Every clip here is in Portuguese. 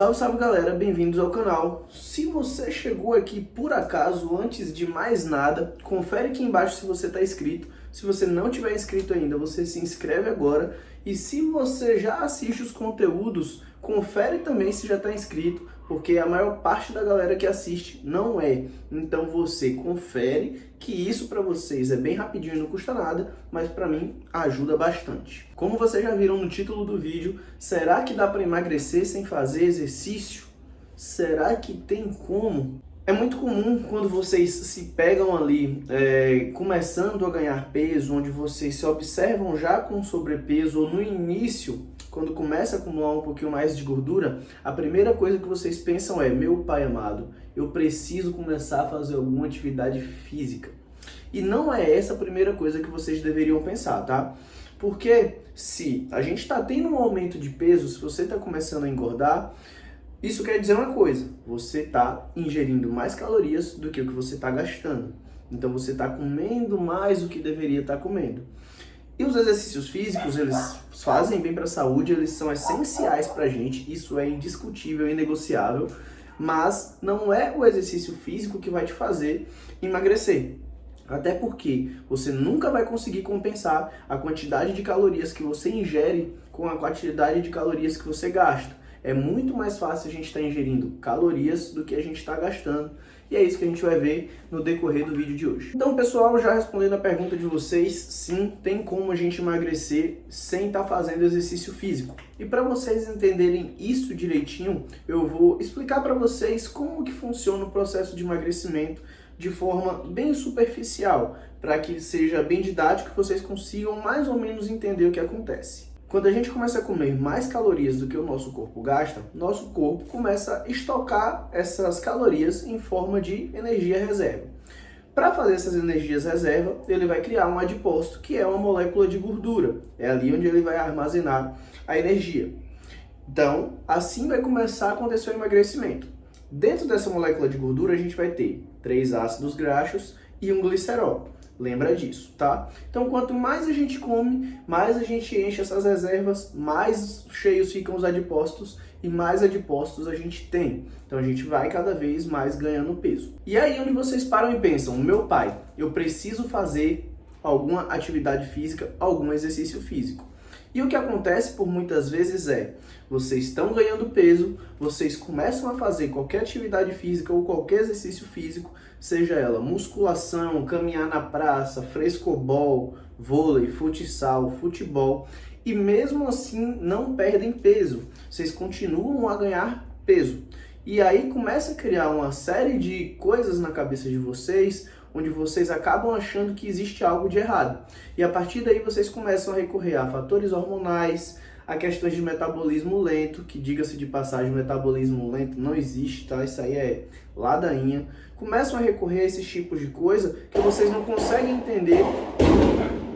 Salve, salve galera, bem-vindos ao canal. Se você chegou aqui por acaso, antes de mais nada, confere aqui embaixo se você está inscrito. Se você não tiver inscrito ainda, você se inscreve agora. E se você já assiste os conteúdos, confere também se já está inscrito, porque a maior parte da galera que assiste não é. Então você confere, que isso para vocês é bem rapidinho e não custa nada, mas para mim ajuda bastante. Como vocês já viram no título do vídeo, será que dá para emagrecer sem fazer exercício? Será que tem como? É muito comum quando vocês se pegam ali começando a ganhar peso, onde vocês se observam já com sobrepeso ou no início, quando começa a acumular um pouquinho mais de gordura, a primeira coisa que vocês pensam é: meu pai amado, eu preciso começar a fazer alguma atividade física. E não é essa a primeira coisa que vocês deveriam pensar, tá? Porque se a gente está tendo um aumento de peso, se você está começando a engordar, isso quer dizer uma coisa: você está ingerindo mais calorias do que o que você está gastando. Então você está comendo mais do que deveria estar comendo. E os exercícios físicos, eles fazem bem para a saúde, eles são essenciais para a gente, isso é indiscutível e inegociável, mas não é o exercício físico que vai te fazer emagrecer. Até porque você nunca vai conseguir compensar a quantidade de calorias que você ingere com a quantidade de calorias que você gasta. É muito mais fácil a gente estar ingerindo calorias do que a gente está gastando. E é isso que a gente vai ver no decorrer do vídeo de hoje. Então, pessoal, já respondendo a pergunta de vocês, sim, tem como a gente emagrecer sem estar fazendo exercício físico. E para vocês entenderem isso direitinho, eu vou explicar para vocês como que funciona o processo de emagrecimento de forma bem superficial, para que seja bem didático e vocês consigam mais ou menos entender o que acontece. Quando a gente começa a comer mais calorias do que o nosso corpo gasta, nosso corpo começa a estocar essas calorias em forma de energia reserva. Para fazer essas energias reserva, ele vai criar um adipócito, que é uma molécula de gordura. É ali onde ele vai armazenar a energia. Então, assim vai começar a acontecer o emagrecimento. Dentro dessa molécula de gordura, a gente vai ter 3 ácidos graxos e um glicerol. Lembra disso, tá? Então, quanto mais a gente come, mais a gente enche essas reservas, mais cheios ficam os adipócitos e mais adipócitos a gente tem. Então, a gente vai cada vez mais ganhando peso. E aí, onde vocês param e pensam: meu pai, eu preciso fazer alguma atividade física, algum exercício físico. E o que acontece por muitas vezes é: vocês estão ganhando peso, vocês começam a fazer qualquer atividade física ou qualquer exercício físico, seja ela musculação, caminhar na praça, frescobol, vôlei, futsal, futebol, e mesmo assim não perdem peso, vocês continuam a ganhar peso. E aí começa a criar uma série de coisas na cabeça de vocês, onde vocês acabam achando que existe algo de errado. E a partir daí vocês começam a recorrer a fatores hormonais, a questões de metabolismo lento, que, diga-se de passagem, metabolismo lento não existe, tá? Isso aí é ladainha. Começam a recorrer a esses tipos de coisa que vocês não conseguem entender.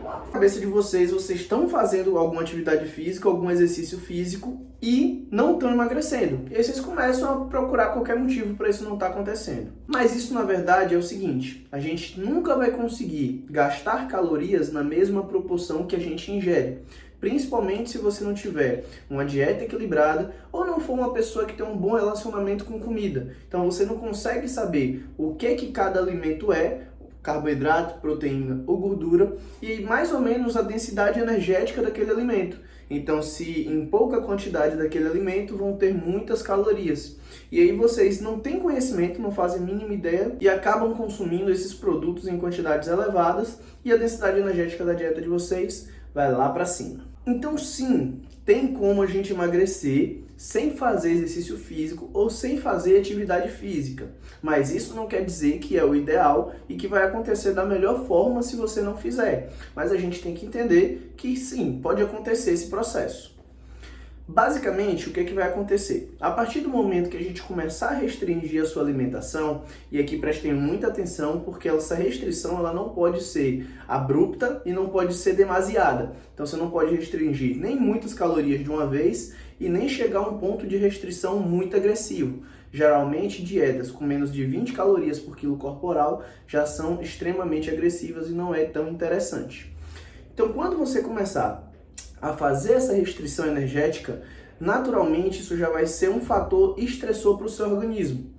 Na cabeça de vocês, vocês estão fazendo alguma atividade física, algum exercício físico e não estão emagrecendo. E aí vocês começam a procurar qualquer motivo para isso não estar acontecendo. Mas isso, na verdade, é o seguinte: a gente nunca vai conseguir gastar calorias na mesma proporção que a gente ingere. Principalmente se você não tiver uma dieta equilibrada ou não for uma pessoa que tem um bom relacionamento com comida. Então você não consegue saber o que cada alimento é, carboidrato, proteína ou gordura, e mais ou menos a densidade energética daquele alimento. Então, se em pouca quantidade daquele alimento vão ter muitas calorias. E aí vocês não têm conhecimento, não fazem a mínima ideia e acabam consumindo esses produtos em quantidades elevadas, e a densidade energética da dieta de vocês vai lá para cima. Então, sim, tem como a gente emagrecer sem fazer exercício físico ou sem fazer atividade física. Mas isso não quer dizer que é o ideal e que vai acontecer da melhor forma se você não fizer. Mas a gente tem que entender que sim, pode acontecer esse processo. Basicamente, o que vai acontecer? A partir do momento que a gente começar a restringir a sua alimentação, e aqui prestem muita atenção, porque essa restrição ela não pode ser abrupta e não pode ser demasiada. Então você não pode restringir nem muitas calorias de uma vez e nem chegar a um ponto de restrição muito agressivo. Geralmente, dietas com menos de 20 calorias por quilo corporal já são extremamente agressivas e não é tão interessante. Então, quando você começar a fazer essa restrição energética, naturalmente isso já vai ser um fator estressor para o seu organismo.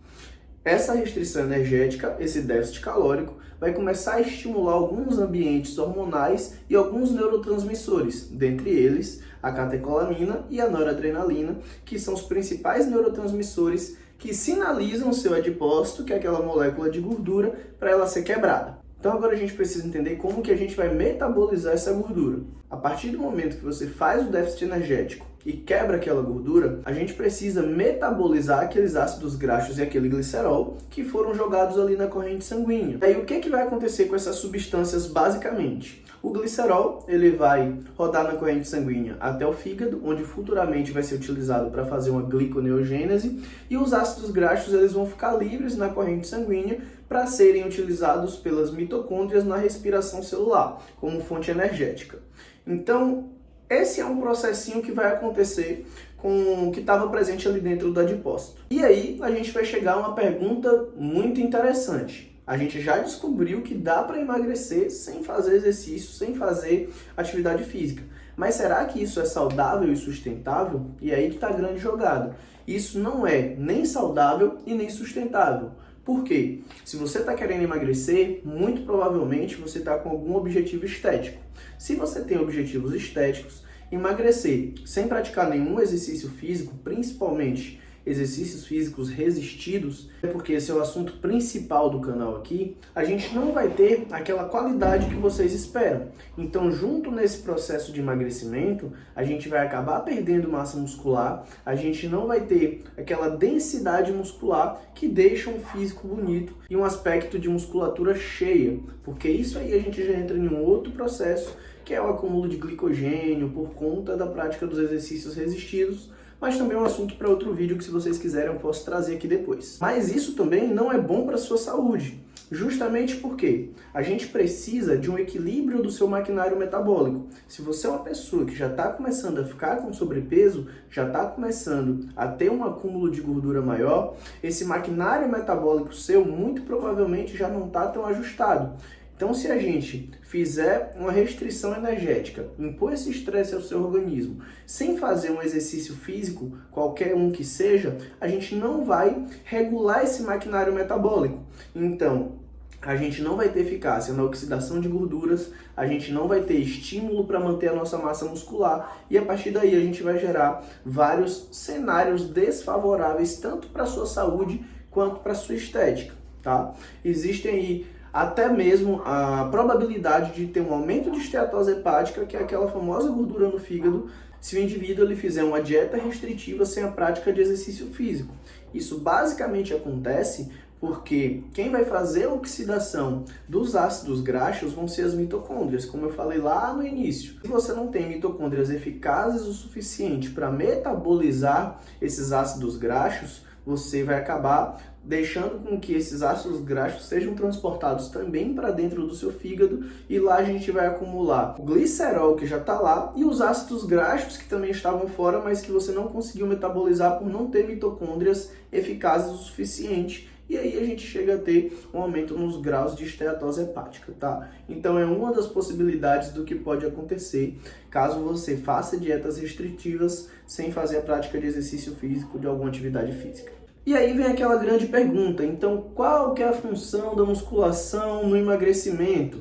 Essa restrição energética, esse déficit calórico, vai começar a estimular alguns ambientes hormonais e alguns neurotransmissores, dentre eles a catecolamina e a noradrenalina, que são os principais neurotransmissores que sinalizam o seu adipócito, que é aquela molécula de gordura, para ela ser quebrada. Então agora a gente precisa entender como que a gente vai metabolizar essa gordura. A partir do momento que você faz o déficit energético e quebra aquela gordura, a gente precisa metabolizar aqueles ácidos graxos e aquele glicerol que foram jogados ali na corrente sanguínea. Aí o que vai acontecer com essas substâncias basicamente? O glicerol ele vai rodar na corrente sanguínea até o fígado, onde futuramente vai ser utilizado para fazer uma gliconeogênese, e os ácidos graxos eles vão ficar livres na corrente sanguínea para serem utilizados pelas mitocôndrias na respiração celular, como fonte energética. Então, esse é um processinho que vai acontecer com o que estava presente ali dentro do adipócito. E aí, a gente vai chegar a uma pergunta muito interessante. A gente já descobriu que dá para emagrecer sem fazer exercício, sem fazer atividade física. Mas será que isso é saudável e sustentável? E aí que está a grande jogada. Isso não é nem saudável e nem sustentável. Por quê? Se você está querendo emagrecer, muito provavelmente você está com algum objetivo estético. Se você tem objetivos estéticos, emagrecer sem praticar nenhum exercício físico, principalmente exercícios físicos resistidos, porque esse é o assunto principal do canal aqui, a gente não vai ter aquela qualidade que vocês esperam. Então, junto nesse processo de emagrecimento, a gente vai acabar perdendo massa muscular, a gente não vai ter aquela densidade muscular que deixa um físico bonito e um aspecto de musculatura cheia, porque isso aí a gente já entra em um outro processo, que é o acúmulo de glicogênio por conta da prática dos exercícios resistidos, mas também é um assunto para outro vídeo que, se vocês quiserem, eu posso trazer aqui depois. Mas isso também não é bom para a sua saúde, justamente porque a gente precisa de um equilíbrio do seu maquinário metabólico. Se você é uma pessoa que já está começando a ficar com sobrepeso, já está começando a ter um acúmulo de gordura maior, esse maquinário metabólico seu muito provavelmente já não está tão ajustado. Então, se a gente fizer uma restrição energética, impor esse estresse ao seu organismo, sem fazer um exercício físico, qualquer um que seja, a gente não vai regular esse maquinário metabólico. Então, a gente não vai ter eficácia na oxidação de gorduras, a gente não vai ter estímulo para manter a nossa massa muscular, e a partir daí a gente vai gerar vários cenários desfavoráveis, tanto para a sua saúde quanto para a sua estética, tá? Existem aí até mesmo a probabilidade de ter um aumento de esteatose hepática, que é aquela famosa gordura no fígado, se o indivíduo ele fizer uma dieta restritiva sem a prática de exercício físico. Isso basicamente acontece porque quem vai fazer a oxidação dos ácidos graxos vão ser as mitocôndrias, como eu falei lá no início. Se você não tem mitocôndrias eficazes o suficiente para metabolizar esses ácidos graxos, você vai acabar deixando com que esses ácidos graxos sejam transportados também para dentro do seu fígado, e lá a gente vai acumular o glicerol que já está lá e os ácidos graxos que também estavam fora, mas que você não conseguiu metabolizar por não ter mitocôndrias eficazes o suficiente. E aí a gente chega a ter um aumento nos graus de esteatose hepática, tá? Então é uma das possibilidades do que pode acontecer caso você faça dietas restritivas sem fazer a prática de exercício físico, de alguma atividade física. E aí vem aquela grande pergunta, então qual que é a função da musculação no emagrecimento?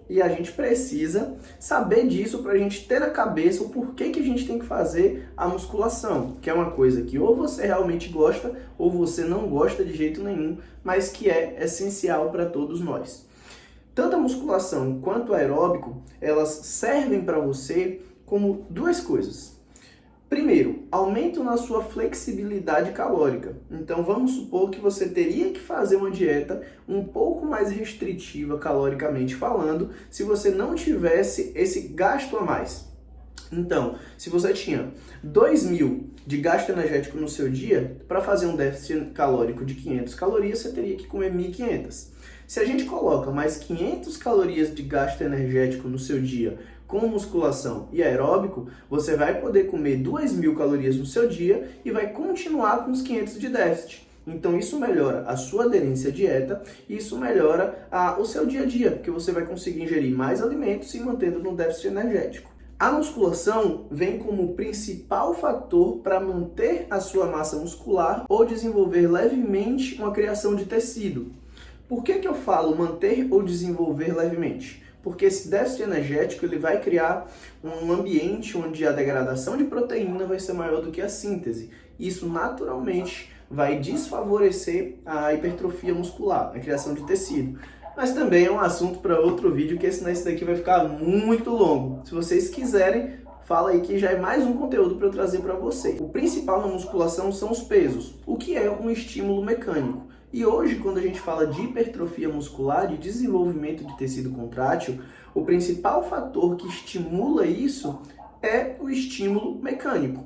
E a gente precisa saber disso para a gente ter na cabeça o porquê que a gente tem que fazer a musculação, que é uma coisa que ou você realmente gosta ou você não gosta de jeito nenhum, mas que é essencial para todos nós. Tanto a musculação quanto o aeróbico, elas servem para você como duas coisas. Primeiro, aumento na sua flexibilidade calórica. Então vamos supor que você teria que fazer uma dieta um pouco mais restritiva caloricamente falando, se você não tivesse esse gasto a mais. Então, se você tinha 2.000 de gasto energético no seu dia, para fazer um déficit calórico de 500 calorias, você teria que comer 1.500. Se a gente coloca mais 500 calorias de gasto energético no seu dia com musculação e aeróbico, você vai poder comer 2.000 calorias no seu dia e vai continuar com os 500 de déficit. Então isso melhora a sua aderência à dieta e isso melhora o seu dia a dia, porque você vai conseguir ingerir mais alimentos se mantendo no déficit energético. A musculação vem como principal fator para manter a sua massa muscular ou desenvolver levemente uma criação de tecido. Por que eu falo manter ou desenvolver levemente? Porque esse déficit energético ele vai criar um ambiente onde a degradação de proteína vai ser maior do que a síntese. Isso naturalmente vai desfavorecer a hipertrofia muscular, a criação de tecido. Mas também é um assunto para outro vídeo, que senão esse daqui vai ficar muito longo. Se vocês quiserem, fala aí que já é mais um conteúdo para eu trazer para vocês. O principal na musculação são os pesos, o que é um estímulo mecânico. E hoje, quando a gente fala de hipertrofia muscular, de desenvolvimento de tecido contrátil, o principal fator que estimula isso é o estímulo mecânico.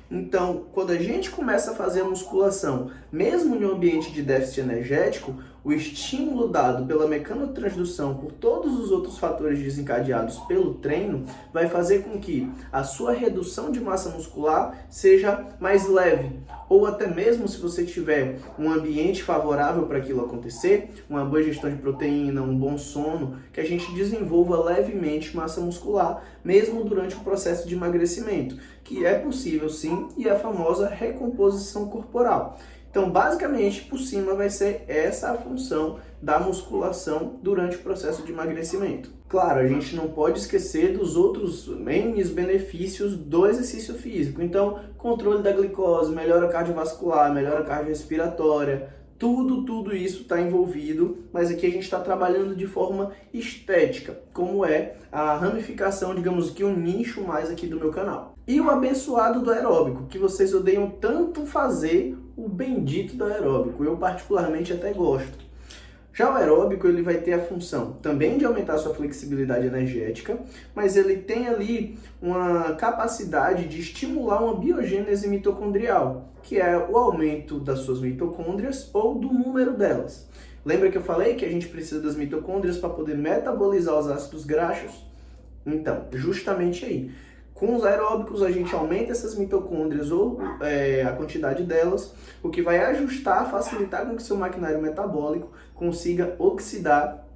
Então, quando a gente começa a fazer a musculação, mesmo em um ambiente de déficit energético, o estímulo dado pela mecanotransdução, por todos os outros fatores desencadeados pelo treino, vai fazer com que a sua redução de massa muscular seja mais leve. Ou até mesmo se você tiver um ambiente favorável para aquilo acontecer, uma boa gestão de proteína, um bom sono, que a gente desenvolva levemente massa muscular, mesmo durante o processo de emagrecimento, que é possível sim, e é a famosa recomposição corporal. Então, basicamente, por cima vai ser essa a função da musculação durante o processo de emagrecimento. Claro, a gente não pode esquecer dos outros N benefícios do exercício físico. Então, controle da glicose, melhora cardiovascular, melhora cardiorrespiratória, tudo isso está envolvido, mas aqui a gente está trabalhando de forma estética, como é a ramificação, digamos que um nicho mais aqui do meu canal. E o abençoado do aeróbico, que vocês odeiam tanto fazer, o bendito do aeróbico, eu particularmente até gosto. Já o aeróbico ele vai ter a função também de aumentar a sua flexibilidade energética, mas ele tem ali uma capacidade de estimular uma biogênese mitocondrial, que é o aumento das suas mitocôndrias ou do número delas. Lembra que eu falei que a gente precisa das mitocôndrias para poder metabolizar os ácidos graxos? Então, justamente aí. Com os aeróbicos, a gente aumenta essas mitocôndrias ou a quantidade delas, o que vai ajustar, facilitar com que seu maquinário metabólico consiga oxidar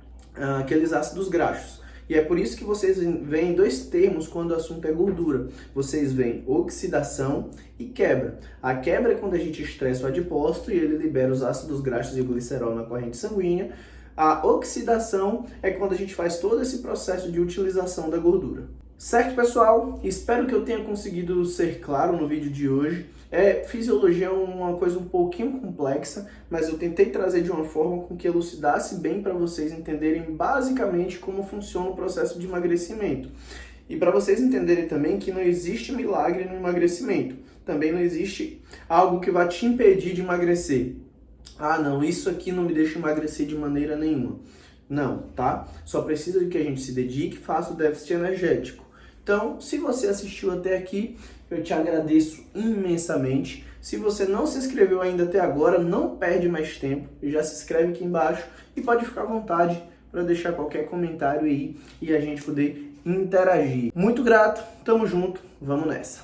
aqueles ácidos graxos. E é por isso que vocês veem dois termos quando o assunto é gordura. Vocês veem oxidação e quebra. A quebra é quando a gente estressa o adipócito e ele libera os ácidos graxos e o glicerol na corrente sanguínea. A oxidação é quando a gente faz todo esse processo de utilização da gordura. Certo, pessoal? Espero que eu tenha conseguido ser claro no vídeo de hoje. Fisiologia é uma coisa um pouquinho complexa, mas eu tentei trazer de uma forma com que elucidasse bem para vocês entenderem basicamente como funciona o processo de emagrecimento. E para vocês entenderem também que não existe milagre no emagrecimento. Também não existe algo que vai te impedir de emagrecer. Ah, não, isso aqui não me deixa emagrecer de maneira nenhuma. Não, tá? Só precisa de que a gente se dedique e faça o déficit energético. Então, se você assistiu até aqui, eu te agradeço imensamente. Se você não se inscreveu ainda até agora, não perde mais tempo. Já se inscreve aqui embaixo e pode ficar à vontade para deixar qualquer comentário aí e a gente poder interagir. Muito grato, tamo junto, vamos nessa.